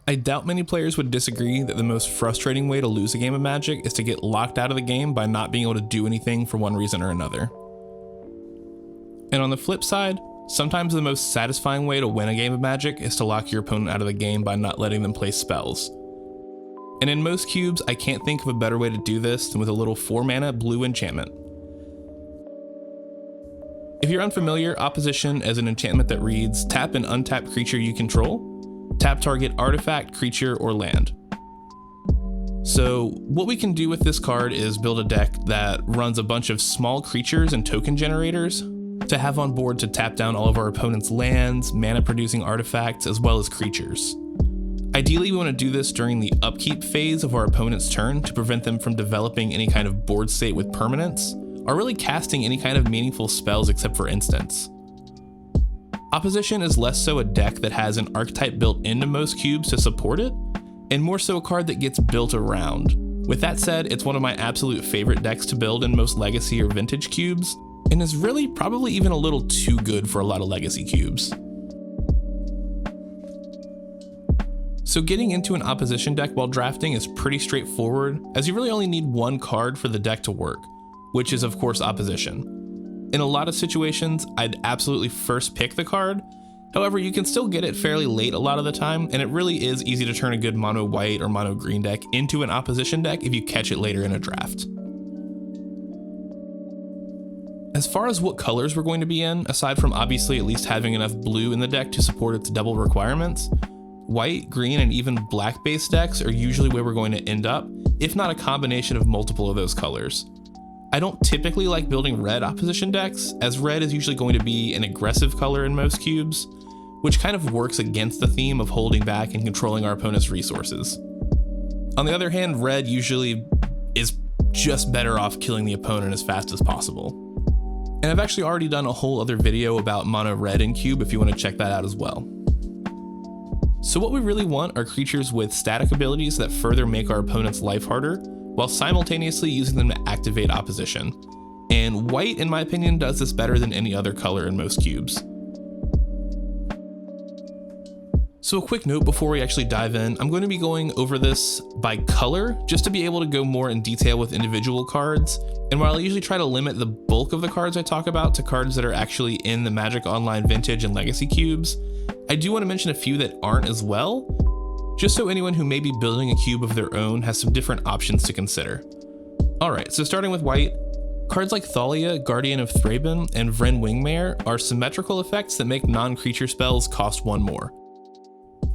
I doubt many players would disagree that the most frustrating way to lose a game of Magic is to get locked out of the game by not being able to do anything for one reason or another. And on the flip side, sometimes the most satisfying way to win a game of Magic is to lock your opponent out of the game by not letting them play spells. And in most cubes, I can't think of a better way to do this than with a little 4-mana blue enchantment. If you're unfamiliar, Opposition is an enchantment that reads, tap an untapped creature you control, tap target artifact, creature, or land. So what we can do with this card is build a deck that runs a bunch of small creatures and token generators to have on board to tap down all of our opponent's lands, mana producing artifacts, as well as creatures. Ideally, we want to do this during the upkeep phase of our opponent's turn to prevent them from developing any kind of board state with permanence, or really casting any kind of meaningful spells except for instants. Opposition is less so a deck that has an archetype built into most cubes to support it, and more so a card that gets built around. With that said, it's one of my absolute favorite decks to build in most Legacy or Vintage cubes, and is really probably even a little too good for a lot of Legacy cubes. So getting into an Opposition deck while drafting is pretty straightforward, as you really only need one card for the deck to work, which is of course Opposition. In a lot of situations, I'd absolutely first pick the card. However, you can still get it fairly late a lot of the time, and it really is easy to turn a good mono white or mono green deck into an Opposition deck if you catch it later in a draft. As far as what colors we're going to be in, aside from obviously at least having enough blue in the deck to support its double requirements, white, green, and even black based decks are usually where we're going to end up, if not a combination of multiple of those colors. I don't typically like building red Opposition decks, as red is usually going to be an aggressive color in most cubes, which kind of works against the theme of holding back and controlling our opponent's resources. On the other hand, red usually is just better off killing the opponent as fast as possible. And I've actually already done a whole other video about mono red in cube if you want to check that out as well. So what we really want are creatures with static abilities that further make our opponent's life harder, while simultaneously using them to activate Opposition. And white, in my opinion, does this better than any other color in most cubes. So a quick note before we actually dive in, I'm going to be going over this by color, just to be able to go more in detail with individual cards. And while I usually try to limit the bulk of the cards I talk about to cards that are actually in the Magic Online Vintage and Legacy cubes, I do want to mention a few that aren't as well, just so anyone who may be building a cube of their own has some different options to consider. Alright, so starting with white, cards like Thalia, Guardian of Thraben, and Vren Wingmare are symmetrical effects that make non-creature spells cost 1 more,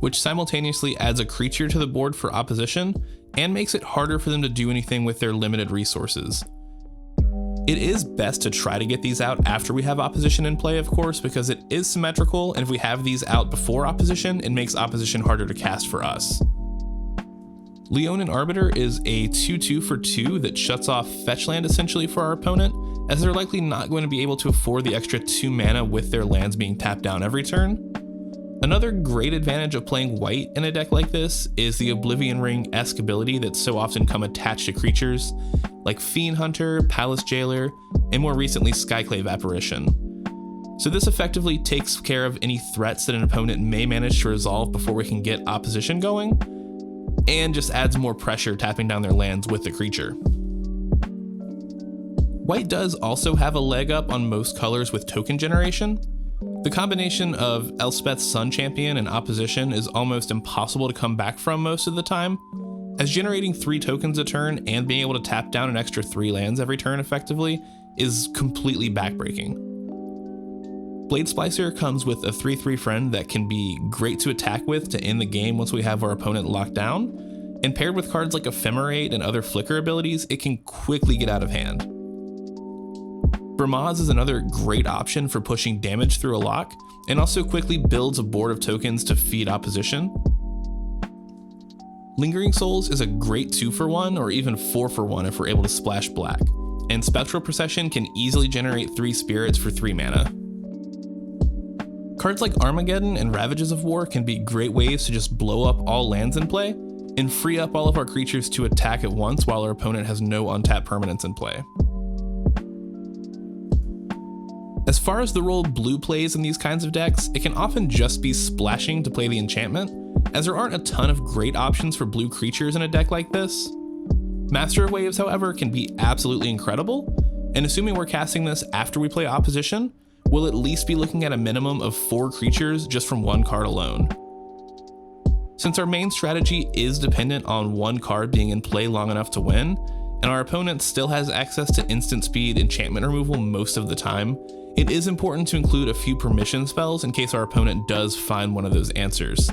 which simultaneously adds a creature to the board for Opposition and makes it harder for them to do anything with their limited resources. It is best to try to get these out after we have Opposition in play, of course, because it is symmetrical, and if we have these out before Opposition, it makes Opposition harder to cast for us. Leonin Arbiter is a 2/2 for 2 that shuts off fetch land essentially for our opponent, as they're likely not going to be able to afford the extra 2 mana with their lands being tapped down every turn. Another great advantage of playing white in a deck like this is the Oblivion Ring-esque ability that so often come attached to creatures like Fiend Hunter, Palace Jailer, and more recently Skyclave Apparition. So this effectively takes care of any threats that an opponent may manage to resolve before we can get Opposition going, and just adds more pressure tapping down their lands with the creature. White does also have a leg up on most colors with token generation. The combination of Elspeth's Sun Champion and Opposition is almost impossible to come back from most of the time, as generating 3 tokens a turn and being able to tap down an extra 3 lands every turn effectively is completely backbreaking. Blade Splicer comes with a 3/3 friend that can be great to attack with to end the game once we have our opponent locked down, and paired with cards like Ephemerate and other flicker abilities, it can quickly get out of hand. Bramaz is another great option for pushing damage through a lock, and also quickly builds a board of tokens to feed Opposition. Lingering Souls is a great 2-for-1 or even 4-for-1 if we're able to splash black, and Spectral Procession can easily generate 3 spirits for 3 mana. Cards like Armageddon and Ravages of War can be great ways to just blow up all lands in play, and free up all of our creatures to attack at once while our opponent has no untapped permanents in play. As far as the role blue plays in these kinds of decks, it can often just be splashing to play the enchantment, as there aren't a ton of great options for blue creatures in a deck like this. Master of Waves, however, can be absolutely incredible, and assuming we're casting this after we play opposition, we'll at least be looking at a minimum of 4 creatures just from one card alone. Since our main strategy is dependent on one card being in play long enough to win, and our opponent still has access to instant speed enchantment removal most of the time, it is important to include a few permission spells in case our opponent does find one of those answers.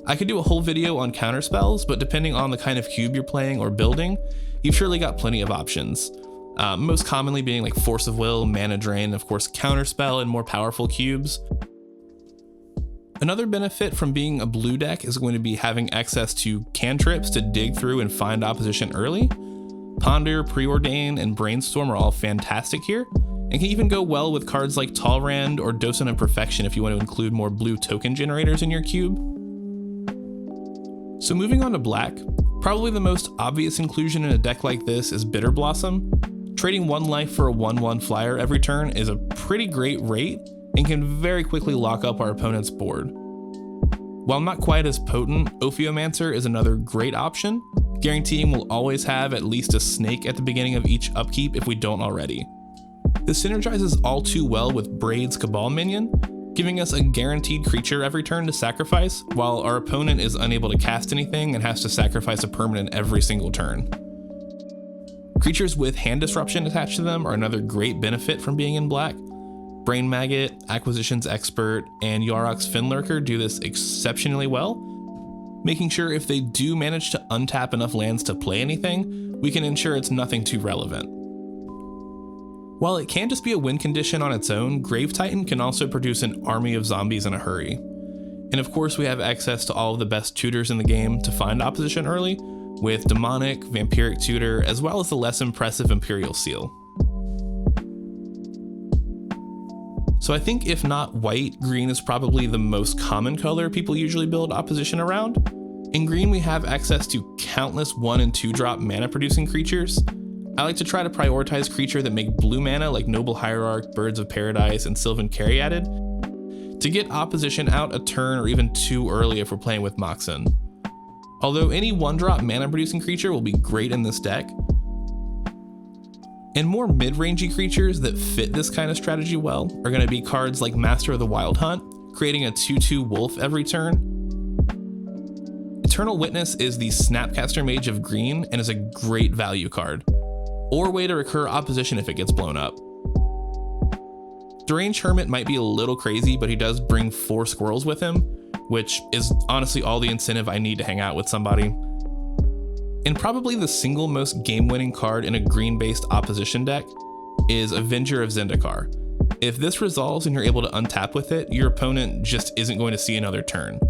I could do a whole video on counter spells, but depending on the kind of cube you're playing or building, you've surely got plenty of options. Most commonly being like Force of Will, Mana Drain, and of course Counterspell and more powerful cubes. Another benefit from being a blue deck is going to be having access to cantrips to dig through and find opposition early. Ponder, Preordain, and Brainstorm are all fantastic here, and can even go well with cards like Talrand or Docent of Perfection if you want to include more blue token generators in your cube. So moving on to black, probably the most obvious inclusion in a deck like this is Bitter Blossom. Trading 1 life for a 1/1 flyer every turn is a pretty great rate and can very quickly lock up our opponent's board. While not quite as potent, Ophiomancer is another great option, guaranteeing we'll always have at least a snake at the beginning of each upkeep if we don't already. This synergizes all too well with Braid's Cabal minion, giving us a guaranteed creature every turn to sacrifice, while our opponent is unable to cast anything and has to sacrifice a permanent every single turn. Creatures with hand disruption attached to them are another great benefit from being in black. Brain Maggot, Acquisitions Expert, and Yarok's Finlurker do this exceptionally well, making sure if they do manage to untap enough lands to play anything, we can ensure it's nothing too relevant. While it can just be a win condition on its own, Grave Titan can also produce an army of zombies in a hurry. And of course we have access to all of the best tutors in the game to find opposition early, with Demonic, Vampiric Tutor, as well as the less impressive Imperial Seal. So I think if not white, green is probably the most common color people usually build opposition around. In green we have access to countless 1 and 2 drop mana producing creatures. I like to try to prioritize creatures that make blue mana like Noble Hierarch, Birds of Paradise, and Sylvan Caryatid to get opposition out a turn or even 2 early if we're playing with Moxen. Although any 1-drop mana producing creature will be great in this deck. And more mid-rangey creatures that fit this kind of strategy well are going to be cards like Master of the Wild Hunt, creating a 2/2 wolf every turn. Eternal Witness is the Snapcaster Mage of green and is a great value card, or way to recur opposition if it gets blown up. Deranged Hermit might be a little crazy, but he does bring 4 squirrels with him, which is honestly all the incentive I need to hang out with somebody. And probably the single most game-winning card in a green-based opposition deck is Avenger of Zendikar. If this resolves and you're able to untap with it, your opponent just isn't going to see another turn.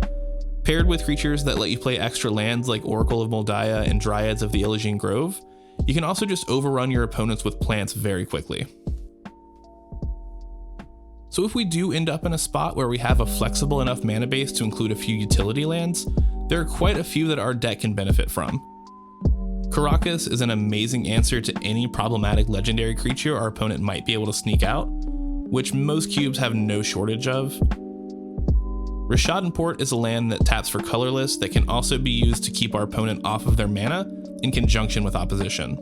Paired with creatures that let you play extra lands like Oracle of Moldiah and Dryads of the Illagene Grove, you can also just overrun your opponents with plants very quickly. So if we do end up in a spot where we have a flexible enough mana base to include a few utility lands, there are quite a few that our deck can benefit from. Karakas is an amazing answer to any problematic legendary creature our opponent might be able to sneak out, which most cubes have no shortage of. Rishadan Port is a land that taps for colorless that can also be used to keep our opponent off of their mana in conjunction with opposition.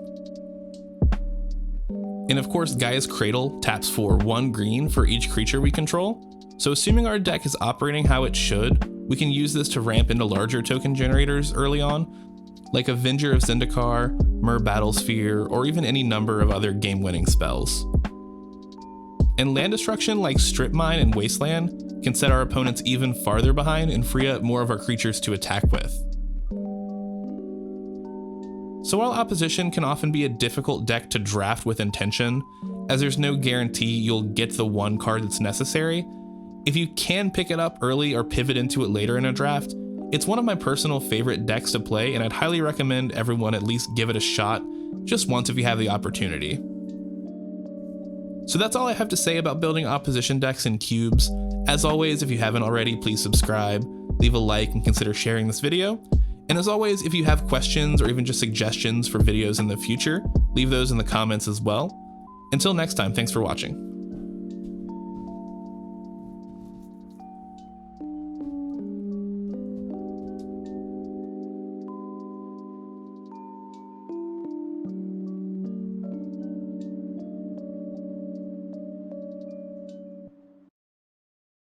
And of course, Gaia's Cradle taps for 1 green for each creature we control, so assuming our deck is operating how it should, we can use this to ramp into larger token generators early on, like Avenger of Zendikar, Myr Battlesphere, or even any number of other game-winning spells. And land destruction like Strip Mine and Wasteland can set our opponents even farther behind and free up more of our creatures to attack with. So while opposition can often be a difficult deck to draft with intention, as there's no guarantee you'll get the 1 card that's necessary, if you can pick it up early or pivot into it later in a draft, it's one of my personal favorite decks to play, and I'd highly recommend everyone at least give it a shot just once if you have the opportunity. So that's all I have to say about building opposition decks in cubes. As always, if you haven't already, please subscribe, leave a like, and consider sharing this video. And as always, if you have questions or even just suggestions for videos in the future, leave those in the comments as well. Until next time, thanks for watching.